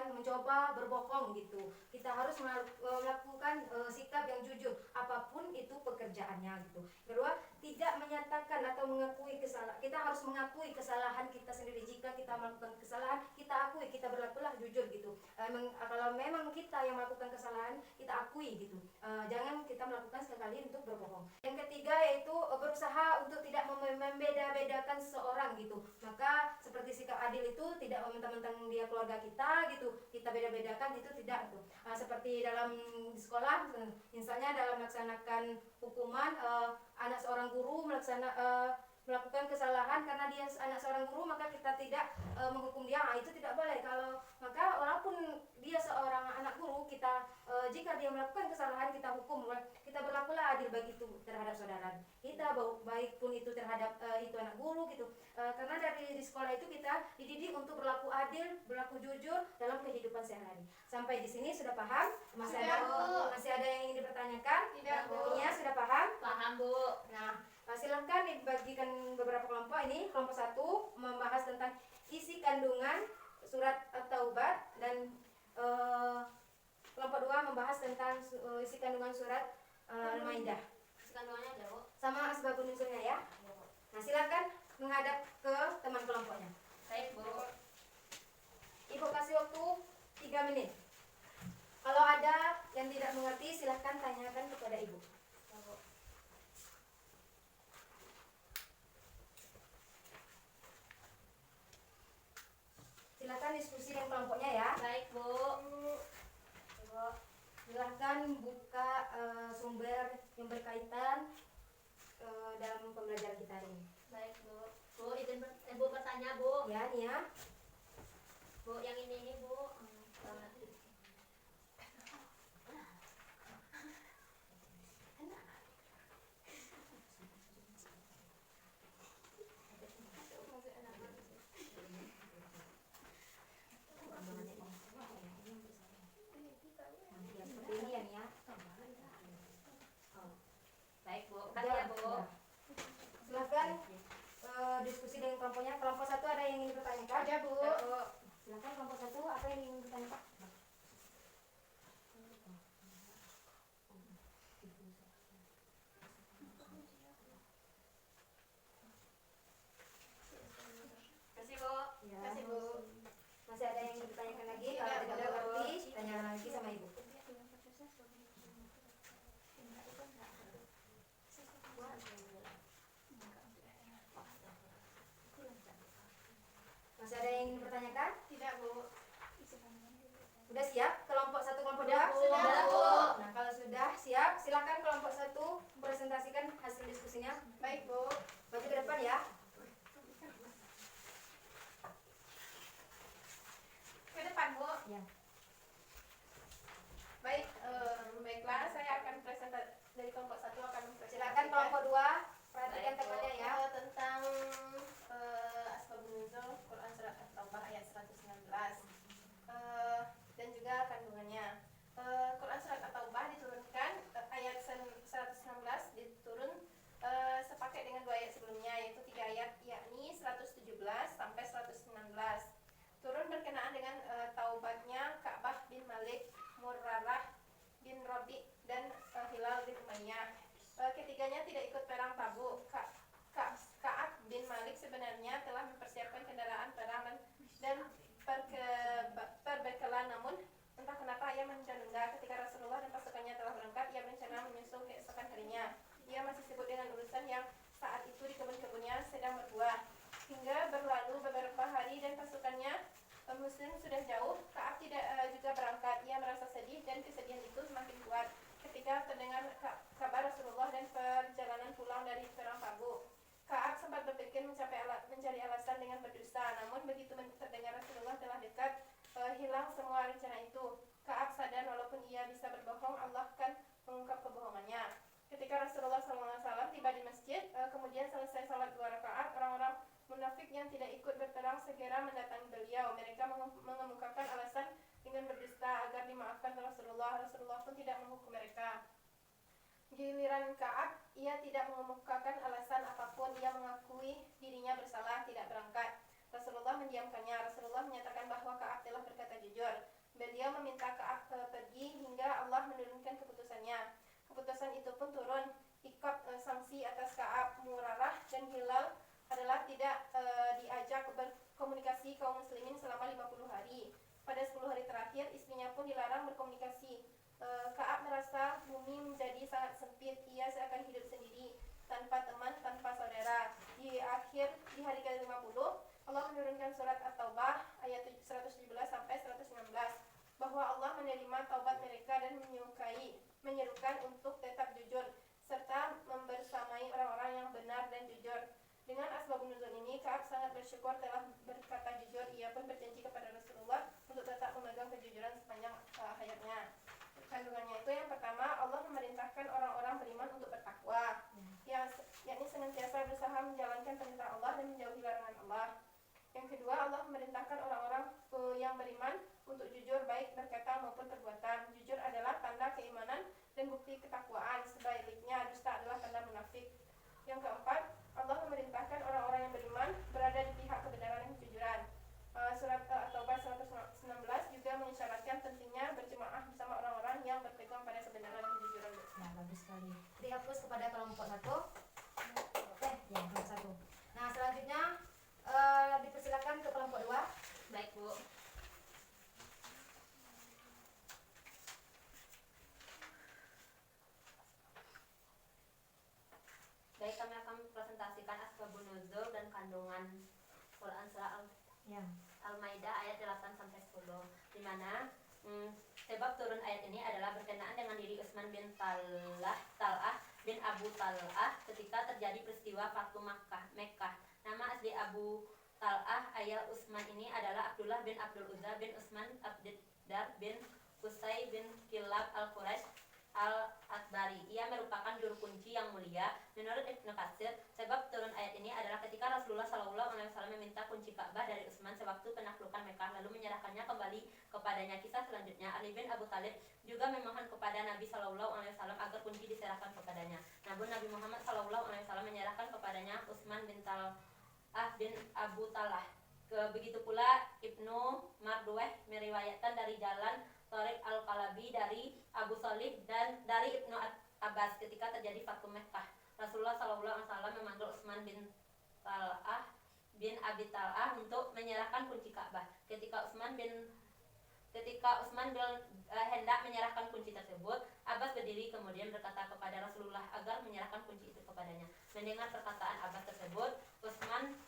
mencoba berbohong gitu. Kita harus melakukan sikap yang jujur apapun itu pekerjaannya gitu. Kedua, tidak menyatakan atau mengakui kesalahan. Kita harus mengakui kesalahan kita sendiri. Jika kita melakukan kesalahan, kita akui, kita berlakulah jujur gitu. Kalau memang kita yang melakukan kesalahan, kita akui gitu. Jangan kita melakukan sekali untuk berbohong. Yang ketiga yaitu berusaha untuk tidak membeda-bedakan seseorang gitu. Maka seperti sikap adil itu tidak mentang-mentang dia keluarga kita gitu, kita beda-bedakan itu tidak tuh. Seperti dalam di sekolah, misalnya dalam melaksanakan hukuman anak seorang guru melakukan kesalahan karena dia anak seorang guru, maka kita tidak menghukum dia. Itu tidak boleh. Kalau maka walaupun dia seorang anak guru, kita jika dia melakukan kesalahan kita hukum, kita berlakulah adil bagi itu terhadap saudara kita, baik pun itu terhadap itu anak guru gitu. Karena dari di sekolah itu kita dididik untuk berlaku adil, berlaku jujur dalam kehidupan sehari-hari. Sampai di sini sudah paham? Masih ada yang ingin dipertanyakan? Tidak, Bu. Ya, sudah paham? Paham, Bu. Nah, silahkan dibagikan beberapa kelompok ini. Kelompok 1 membahas tentang isi kandungan surat At-Taubah dan kelompok 2 membahas tentang isi kandungan surat Al-Maidah. Isi kandungannya ada, Bu. Sama asbabun nuzulnya ya. Nah, silakan menghadap ke teman kelompoknya. Baik, Bu. Ibu kasih waktu 3 menit. Kalau ada yang tidak mengerti, silakan tanyakan kepada Ibu. Silakan diskusi dengan kelompoknya ya. Baik, Bu. Ibu, silakan buka sumber yang berkaitan dalam pembelajaran kita hari ini. Baik, Bu. Bu, izin Bu bertanya, Bu. Ya, Nia. Bu, yang ini, Bu. Seperti ini ya, Nia. Baik, Bu. Kasih ya, Bu. Silakan diskusi dengan kelompoknya. Kelompok 1 ada yang ingin dipertanyakan? Ada, Bu. Silakan kelompok 1 apa yang Masih ada yang ingin bertanyakan? Tidak, Bu. Udah siap? Kelompok 1, kelompok 2? Sudah, Bu. Sudah, Bu. Nah, kalau sudah siap, silakan kelompok 1 presentasikan hasil diskusinya. Baik, Bu. Maju ke depan ya. Ke depan, Bu. Ya. Baik, baiklah, saya akan presentasi dari kelompok 1 akan mempresentasikan. Silakan kelompok 2, perhatikan Baik, Bu. temannya ya. Tentang Asbabun Nuzul Quran Surat At-Taubah ayat 119 dan juga kandungannya. Quran Surat At-Taubah diturunkan ayat 119 diturun sepaket dengan 2 ayat sebelumnya, yaitu 3 ayat, yakni 117 sampai 119. Turun berkenaan dengan taubatnya Ka'bah bin Malik, Murrarah bin Rabi' dan Hilal bin Umayyah. Ketiganya tidak ikut perang Tabuk. Ka'ab bin Malik sebenarnya telah mempersiapkan kendaraan perang dan perbekalan, namun entah kenapa ia menunda-nunda. Ketika Rasulullah dan pasukannya telah berangkat, ia berencana menyusul keesokan harinya. Ia masih sibuk dengan urusan yang saat itu di kebun-kebunnya sedang berbuah. Hingga berlalu beberapa hari dan pasukannya Muslim sudah jauh, Ka'ab tidak juga berangkat. Ia merasa sedih dan kesedihan itu semakin kuat ketika terdengar kabar Rasulullah dan perjalanan pulang dari perang Tabuk. Ka'ab sempat berpikir mencari alasan dengan berdusta, namun begitu terdengar Rasulullah telah dekat, hilang semua rencana itu. Ka'ab sadar walaupun ia bisa berbohong, Allah akan mengungkap kebohongannya. Ketika Rasulullah SAW tiba di masjid, kemudian selesai salat 2 rakaat, orang-orang munafik yang tidak ikut berperang segera mendatangi beliau. Mereka mengemukakan alasan dengan berdusta agar dimaafkan Rasulullah. Rasulullah pun tidak menghukum mereka. Giliran Ka'ab, ia tidak mengemukakan alasan apapun. Ia mengakui dirinya bersalah, tidak berangkat. Rasulullah mendiamkannya. Rasulullah menyatakan bahwa Ka'ab telah berkata jujur. Beliau meminta Ka'ab pergi hingga Allah menurunkan keputusannya. Keputusan itu pun turun. Iqab sanksi atas Ka'ab, Murarah dan Hilal adalah tidak diajak berkomunikasi kaum muslimin selama 50 hari. Pada 10 hari terakhir, istrinya pun dilarang berkomunikasi. Ka'ab merasa bumi menjadi sangat sempit. Ia seakan hidup sendiri, tanpa teman, tanpa saudara. Di hari ke-50, Allah menurunkan surat At-Taubah ayat 117 sampai 119 bahwa Allah menerima taubat mereka dan menyerukan untuk tetap jujur serta membersamai orang-orang yang benar dan jujur. Dengan asbabun nuzul ini, Ka'ab sangat bersyukur telah berkata jujur. Ia pun berjanji kepada Rasulullah untuk tetap memegang kejujuran sepanjang hayatnya. Kandungannya itu yang pertama, Allah memerintahkan orang-orang beriman untuk bertakwa, yakni senantiasa berusaha menjalankan perintah Allah dan menjauhi larangan Allah. Yang kedua, Allah memerintahkan orang-orang yang beriman untuk jujur baik berkata maupun perbuatan. Jujur adalah tanda keimanan dan bukti ketakwaan. Sebaliknya, dusta adalah tanda munafik. Yang keempat, Allah memerintahkan orang-orang yang beriman berada di pihak kebenaran dan kejujuran. Surat At-Taubah 119 juga mengisyaratkan pentingnya berjemaah bersama orang-orang yang berpegang pada kebenaran dan kejujuran. Nah, bagus sekali. Dihapus kepada kelompok 1. Ya, kelompok 1. Nah, selanjutnya dipersilakan ke kelompok 2. Baik, Bu. Baik, kami akan presentasikan asbabun nuzul dan kandungan Quran surah Ya. Al-Maidah ayat 8 sampai 10, di mana sebab turun ayat ini adalah berkenaan dengan diri Utsman bin Tal'ah bin Abu Tal'ah ketika terjadi peristiwa Fatu Mekkah. Nama asli Abu Tal'ah ayah Utsman ini adalah Abdullah bin Abdul Uzza bin Utsman Abdiddar bin Qusay bin Kilab al-Quraisy al-Atbari. Ia merupakan juru kunci yang mulia. Menurut Ibnu Katsir, sebab turun ayat ini adalah ketika Rasulullah SAW meminta kunci Ka'bah dari Utsman sewaktu penaklukan Mekah, lalu menyerahkannya kembali kepadanya. Kisah selanjutnya, Ali bin Abu Thalib juga memohon kepada Nabi SAW agar kunci diserahkan kepadanya. Namun Nabi Muhammad SAW menyerahkan kepadanya Utsman bin Tal'ah bin Abu Tal'ah. Begitu pula Ibnu Mardaweh meriwayatkan dari jalan Tariq al-Qalabi dari Abu Salih dan dari Ibnu Abbas ketika terjadi Fatu Mekkah. Rasulullah SAW memanggil Utsman bin Tal'ah bin Abi Tal'ah untuk menyerahkan kunci Ka'bah. Ketika Utsman hendak menyerahkan kunci tersebut, Abbas berdiri kemudian berkata kepada Rasulullah agar menyerahkan kunci itu kepadanya. Mendengar perkataan Abbas tersebut, Utsman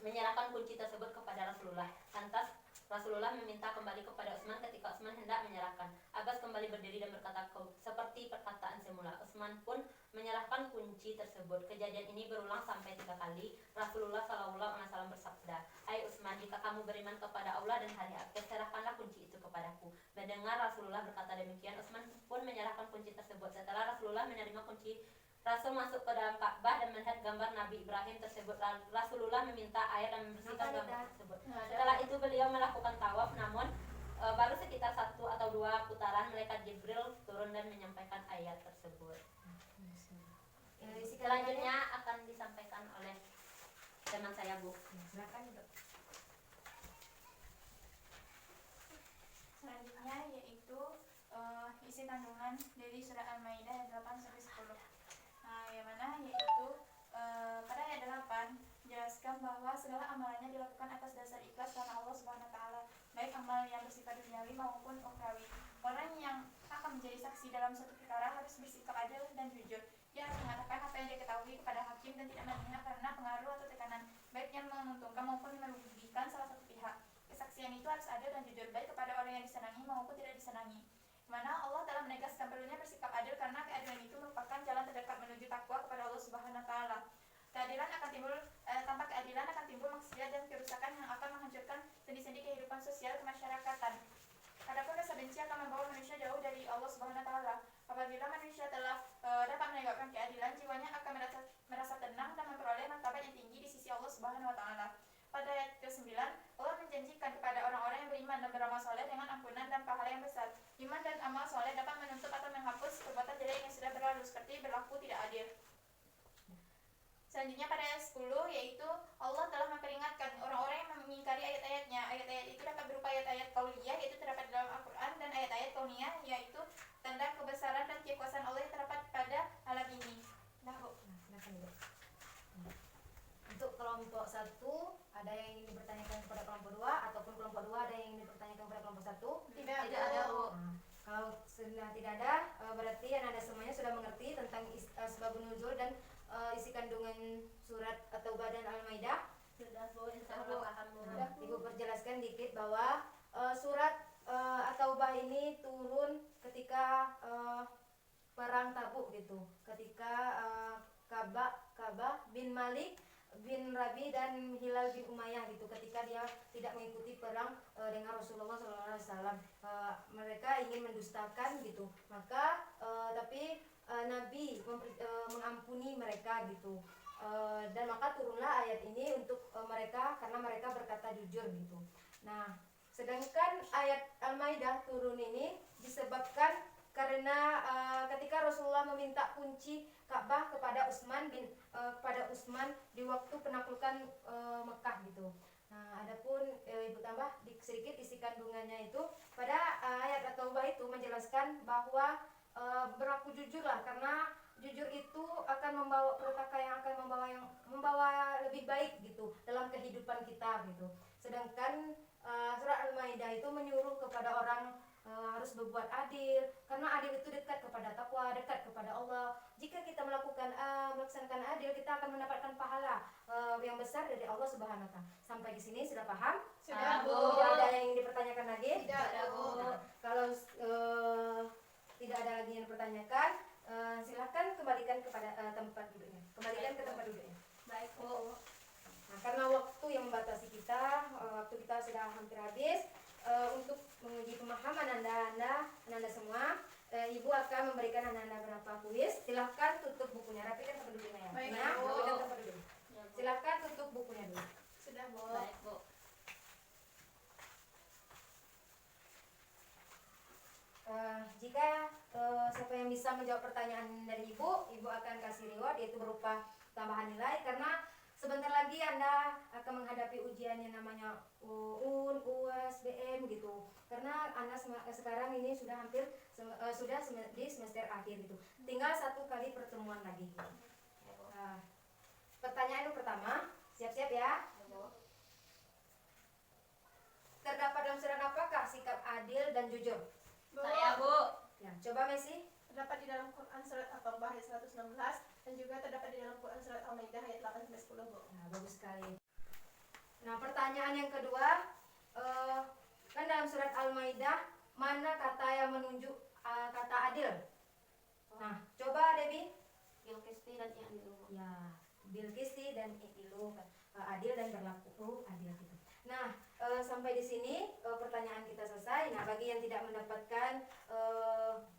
menyerahkan kunci tersebut kepada Rasulullah. Lantas Rasulullah meminta kembali kepada Utsman ketika Utsman hendak menyerahkan. Abbas kembali berdiri dan berkata seperti perkataan semula. Utsman pun menyerahkan kunci tersebut. Kejadian ini berulang sampai 3 kali. Rasulullah SAW bersabda, "Hai Utsman, jika kamu beriman kepada Allah dan hari akhir, serahkanlah kunci itu kepadaku." Mendengar Rasulullah berkata demikian, Utsman pun menyerahkan kunci tersebut. Setelah Rasulullah menerima kunci, Rasul masuk ke dalam Ka'bah dan melihat gambar Nabi Ibrahim tersebut. Rasulullah meminta air dan membersihkan gambar tersebut. Setelah itu beliau melakukan tawaf, namun baru sekitar 1 atau 2 putaran malaikat Jibril turun dan menyampaikan ayat tersebut. Selanjutnya akan disampaikan oleh teman saya, Bu. Silakan, Bu. Selanjutnya yaitu isi kandungan dari surat Al-Maidah ayat 8-10. Yang mana yaitu pada ayat 8 jelaskan bahwa segala amalannya dilakukan atas dasar ikhlas karena Allah Subhanahu wa taala, baik amal yang bersifat duniawi maupun ukhrawi. Orang yang akan menjadi saksi dalam suatu perkara harus bersikap adil dan jujur. Dia harus mengatakan apa yang dia ketahui kepada hakim dan tidak memihak karena pengaruh atau tekanan, baik yang menguntungkan maupun merugikan salah satu pihak. Kesaksian itu harus adil dan jujur, baik kepada orang yang disenangi maupun tidak disenangi. Mana Allah telah menegaskan perlunya bersikap adil karena keadilan itu merupakan jalan terdekat menuju takwa kepada Allah Subhanahu wa taala. Keadilan akan timbul tanpa keadilan akan timbul maksiat dan kerusakan yang akan menghancurkan sendi-sendi kehidupan sosial kemasyarakatan. Adapun rasa benci akan membawa manusia jauh dari Allah Subhanahu wa taala. Apabila manusia telah dapat menegakkan keadilan, jiwanya akan merasa tenang dan memperoleh martabat yang tinggi di sisi Allah Subhanahu wa taala. Pada ayat ke-9, Allah menjanjikan kepada orang-orang yang beriman dan beramal soleh dengan ampunan dan pahala yang besar. Iman dan amal soleh dapat menutup atau menghapus perbuatan jelek yang sudah berlalu, seperti berlaku tidak adil. Selanjutnya pada ayat 10, yaitu Allah telah memperingatkan orang-orang yang mengingkari ayat-ayatnya. Ayat-ayat itu dapat berupa ayat-ayat qauliyah, yaitu terdapat dalam Al-Quran, dan ayat-ayat kauniyah, yaitu tanda kebesaran dan kekuasaan Allah yang terdapat pada alam ini. Nah, Bu. Silakan, Bu. Untuk kelompok 1 ada yang ingin dipertanyakan kepada kelompok 2, ataupun kelompok 2 ada yang ingin dipertanyakan kepada kelompok 1? Tidak ada, Bu. Kalau sudah tidak ada, berarti Anda semuanya sudah mengerti tentang asbabun nuzul dan isi kandungan surat At-Taubah dan Al-Maidah. Sudah, Bu, insyaallah paham, Bu. Nah, Ibu perjelaskan dikit bahwa surat At-Taubah ini turun ketika perang Tabuk gitu. Ketika Ka'bah bin Malik bin Rabi dan Hilal bin Umayyah gitu, ketika dia tidak mengikuti perang dengan Rasulullah SAW. Mereka ingin mendustakan gitu, maka tapi Nabi mengampuni mereka gitu, dan maka turunlah ayat ini untuk mereka karena mereka berkata jujur gitu. Nah, sedangkan ayat Al-Maidah turun ini disebabkan karena ketika Rasulullah meminta kunci Ka'bah kepada Utsman di waktu penaklukan Mekah gitu. Nah, adapun Ibu tambah sedikit isi kandungannya itu pada ayat At-Taubah itu menjelaskan bahwa berlaku jujurlah, karena jujur itu akan membawa petaka yang akan membawa lebih baik gitu dalam kehidupan kita gitu. Sedangkan surat Al-Maidah itu menyuruh kepada orang harus berbuat adil, karena adil itu dekat kepada takwa, dekat kepada Allah. Jika kita melaksanakan adil, kita akan mendapatkan pahala yang besar dari Allah Subhanahu wa taala. Sampai di sini sudah paham? Sudah, Bu. Tidak ada yang ingin dipertanyakan lagi? Tidak ada, Bu. Nah, kalau tidak ada lagi yang dipertanyakan, silakan kembalikan kepada tempat duduknya. Kembalikan ke tempat duduknya. Baik, Bu. Nah, karena waktu yang membatasi kita, waktu kita sudah hampir habis. Untuk menguji pemahaman anda semua, Ibu akan memberikan anda beberapa kuis. Silahkan tutup bukunya, rapikan tempat duduknya ya. Baik, Ya, Bu. rapikan tempat duduk. Ya, Bu. Silahkan tutup bukunya dulu. Sudah, Bu. Baik, Bu. Jika siapa yang bisa menjawab pertanyaan dari Ibu akan kasih reward, yaitu berupa tambahan nilai, karena sebentar lagi Anda akan menghadapi ujian yang namanya UN, UAS, BM gitu. Karena Anda sekarang ini sudah hampir di semester akhir gitu. Tinggal 1 kali pertemuan lagi gitu. Pertanyaan yang pertama, siap-siap ya. Terdapat dalam surat apakah sikap adil dan jujur? Bu. Saya, Bu. Ya, coba Messi. Terdapat di dalam Quran surat At-Taubah ayat 116 dan juga terdapat di dalam Quran surat Al-Maidah ayat 8-10, Bu. Nah, bagus sekali. Nah, pertanyaan yang kedua, kan dalam surat Al-Maidah mana kata yang menunjuk kata adil? Nah, coba Debbie. Bilqisti dan i'dilu. Ya, bilqisti dan i'dilu, adil dan berlaku adil gitu. Nah, sampai di sini pertanyaan kita selesai. Nah, bagi yang tidak mendapatkan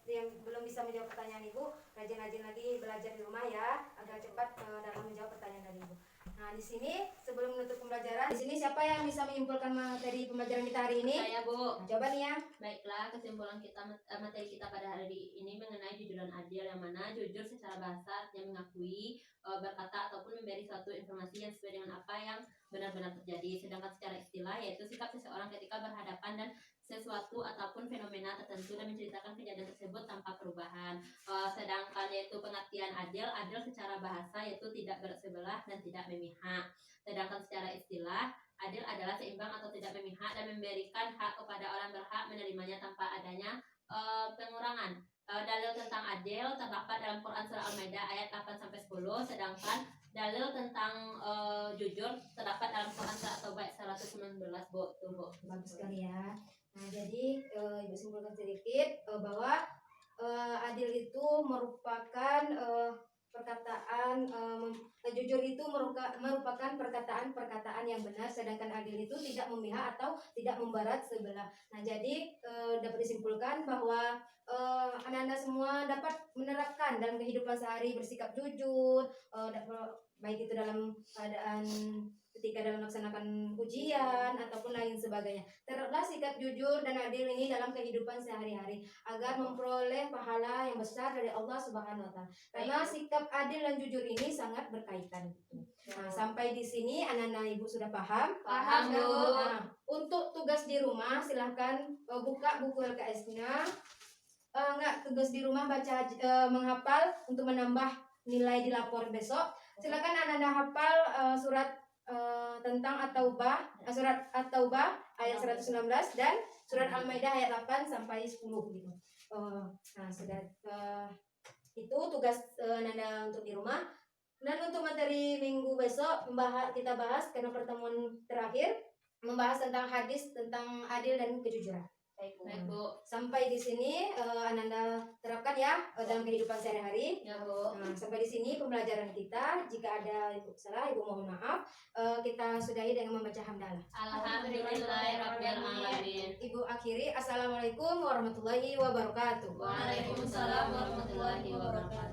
yang belum bisa menjawab pertanyaan Ibu, rajin-rajin lagi belajar di rumah ya, agar cepat dalam menjawab pertanyaan dari Ibu. Nah, di sini sebelum menutup pembelajaran, di sini siapa yang bisa menyimpulkan materi pembelajaran kita hari ini? Saya, Bu. Nah, coba nih ya. Baiklah, kesimpulan kita materi kita pada hari ini mengenai jujur dan adil, yang mana jujur secara bahasa yang mengakui, berkata ataupun memberi suatu informasi yang sesuai dengan apa yang benar-benar terjadi. Sedangkan secara istilah yaitu sikap seseorang ketika berhadapan dan sesuatu ataupun fenomena tertentu dan menceritakan kejadian tersebut tanpa perubahan. Sedangkan yaitu pengertian adil secara bahasa yaitu tidak bersebelah dan tidak memihak. Sedangkan secara istilah, adil adalah seimbang atau tidak memihak dan memberikan hak kepada orang berhak menerimanya tanpa adanya pengurangan. Dalil tentang adil terdapat dalam Quran surah Al-Maidah ayat 8-10, sedangkan dalil tentang jujur terdapat dalam Quran surah At-Taubah 119, Bu. Tuh, Bu. Bagus sekali ya. Nah, jadi Ibu simpulkan sedikit bahwa adil itu merupakan perkataan jujur itu merupakan perkataan yang benar, sedangkan adil itu tidak memihak atau tidak membarat sebelah. Nah, jadi dapat disimpulkan bahwa anak-anak semua dapat menerapkan dalam kehidupan sehari bersikap jujur, baik itu dalam keadaan ketika dalam melaksanakan ujian ataupun lain sebagainya. Teraplah sikap jujur dan adil ini dalam kehidupan sehari-hari agar memperoleh pahala yang besar dari Allah Subhanahu wa taala. Karena sikap adil dan jujur ini sangat berkaitan. Nah, sampai di sini anak-anak Ibu sudah paham? Paham, Bu. Nah, untuk tugas di rumah silahkan buka buku LKS-nya. Tugas di rumah baca menghafal untuk menambah nilai di lapor besok. Silakan anak-anak hafal surat tentang surat At-Taubah ayat 119 dan surat Al-Maidah ayat 8-10 gitu. Nah, sudah itu tugas Nanda untuk di rumah. Dan untuk materi minggu besok kita bahas karena pertemuan terakhir membahas tentang hadis tentang adil dan kejujuran. Baik, Bu. Sampai di sini Ananda terapkan ya dalam kehidupan sehari-hari. Ya, Bu. Nah, sampai di sini pembelajaran kita. Jika ada Ibu salah, Ibu mohon maaf. Kita sudahi dengan membaca hamdalah. Alhamdulillahirabbil alamin. Ibu akhiri. Assalamualaikum warahmatullahi wabarakatuh. Waalaikumsalam warahmatullahi wabarakatuh.